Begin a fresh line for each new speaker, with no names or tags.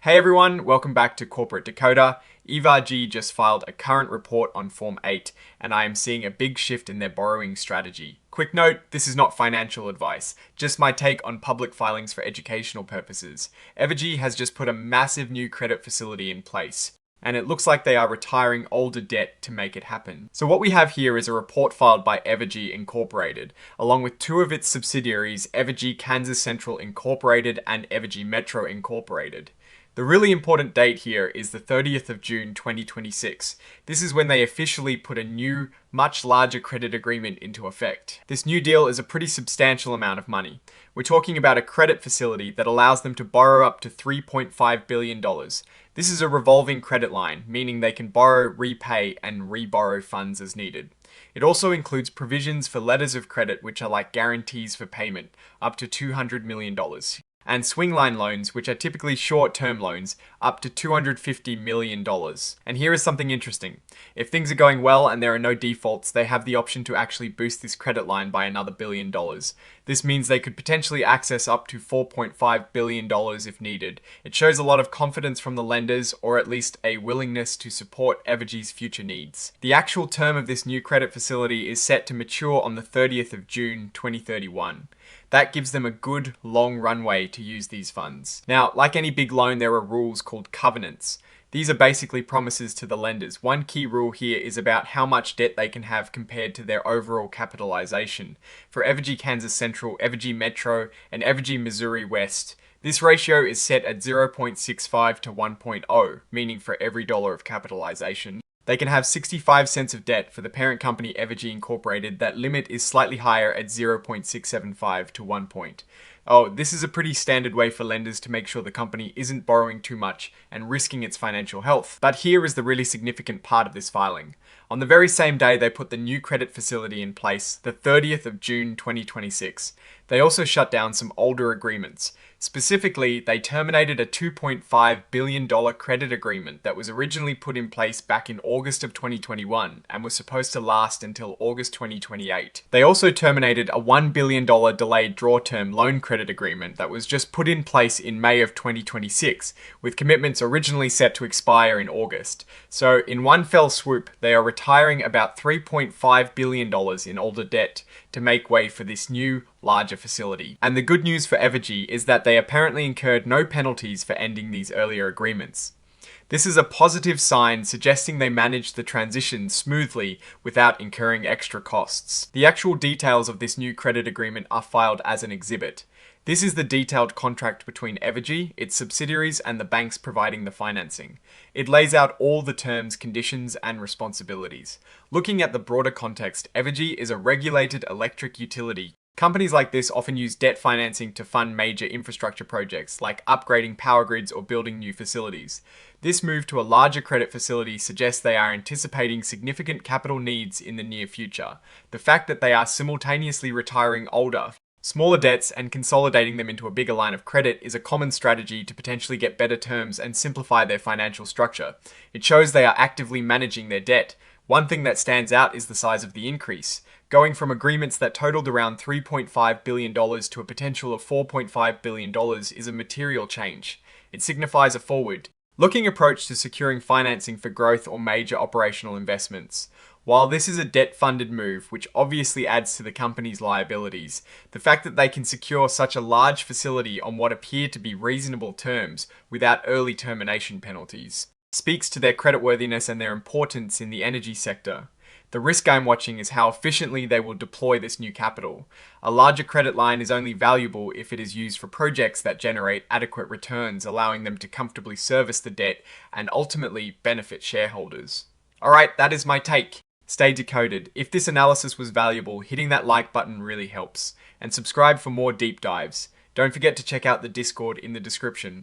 Hey everyone, welcome back to Corporate Decoder. EVRG just filed a current report on Form 8, and I am seeing a big shift in their borrowing strategy. Quick note, this is not financial advice, just my take on public filings for educational purposes. Evergy has just put a massive new credit facility in place, and it looks like they are retiring older debt to make it happen. So what we have here is a report filed by Evergy Incorporated, along with two of its subsidiaries, Evergy Kansas Central Incorporated and Evergy Metro Incorporated. The really important date here is the 30th of June 2026. This is when they officially put a new, much larger credit agreement into effect. This new deal is a pretty substantial amount of money. We're talking about a credit facility that allows them to borrow up to $3.5 billion. This is a revolving credit line, meaning they can borrow, repay, and reborrow funds as needed. It also includes provisions for letters of credit, which are like guarantees for payment, up to $200 million. And Swingline loans, which are typically short-term loans, up to $250 million. And here is something interesting. If things are going well and there are no defaults, they have the option to actually boost this credit line by another $1 billion. This means they could potentially access up to $4.5 billion if needed. It shows a lot of confidence from the lenders, or at least a willingness to support Evergy's future needs. The actual term of this new credit facility is set to mature on the 30th of June 2031. That gives them a good, long runway to use these funds. Now, like any big loan, there are rules called covenants. These are basically promises to the lenders. One key rule here is about how much debt they can have compared to their overall capitalization. For Evergy Kansas Central, Evergy Metro, and Evergy Missouri West, this ratio is set at 0.65 to 1.0, meaning for every dollar of capitalization. They can have 65 cents of debt. For the parent company Evergy Incorporated, that limit is slightly higher at 0.675 to 1 point. Oh, this is a pretty standard way for lenders to make sure the company isn't borrowing too much and risking its financial health. But here is the really significant part of this filing. On the very same day they put the new credit facility in place, the 30th of June 2026, they also shut down some older agreements. Specifically, they terminated a $2.5 billion credit agreement that was originally put in place back in August of 2021 and was supposed to last until August 2028. They also terminated a $1 billion delayed draw term loan credit agreement that was just put in place in May of 2026, with commitments originally set to expire in August. So in one fell swoop, they are retiring about $3.5 billion in older debt to make way for this new, larger facility. And the good news for Evergy is that they apparently incurred no penalties for ending these earlier agreements. This is a positive sign suggesting they managed the transition smoothly without incurring extra costs. The actual details of this new credit agreement are filed as an exhibit. This is the detailed contract between Evergy, its subsidiaries, and the banks providing the financing. It lays out all the terms, conditions, and responsibilities. Looking at the broader context, Evergy is a regulated electric utility. Companies like this often use debt financing to fund major infrastructure projects, like upgrading power grids or building new facilities. This move to a larger credit facility suggests they are anticipating significant capital needs in the near future. The fact that they are simultaneously retiring older, smaller debts and consolidating them into a bigger line of credit is a common strategy to potentially get better terms and simplify their financial structure. It shows they are actively managing their debt. One thing that stands out is the size of the increase. Going from agreements that totaled around $3.5 billion to a potential of $4.5 billion is a material change. It signifies a forward-looking approach to securing financing for growth or major operational investments. While this is a debt-funded move, which obviously adds to the company's liabilities, the fact that they can secure such a large facility on what appear to be reasonable terms without early termination penalties speaks to their creditworthiness and their importance in the energy sector. The risk I'm watching is how efficiently they will deploy this new capital. A larger credit line is only valuable if it is used for projects that generate adequate returns, allowing them to comfortably service the debt and ultimately benefit shareholders. Alright, that is my take. Stay decoded. If this analysis was valuable, hitting that like button really helps. And subscribe for more deep dives. Don't forget to check out the Discord in the description.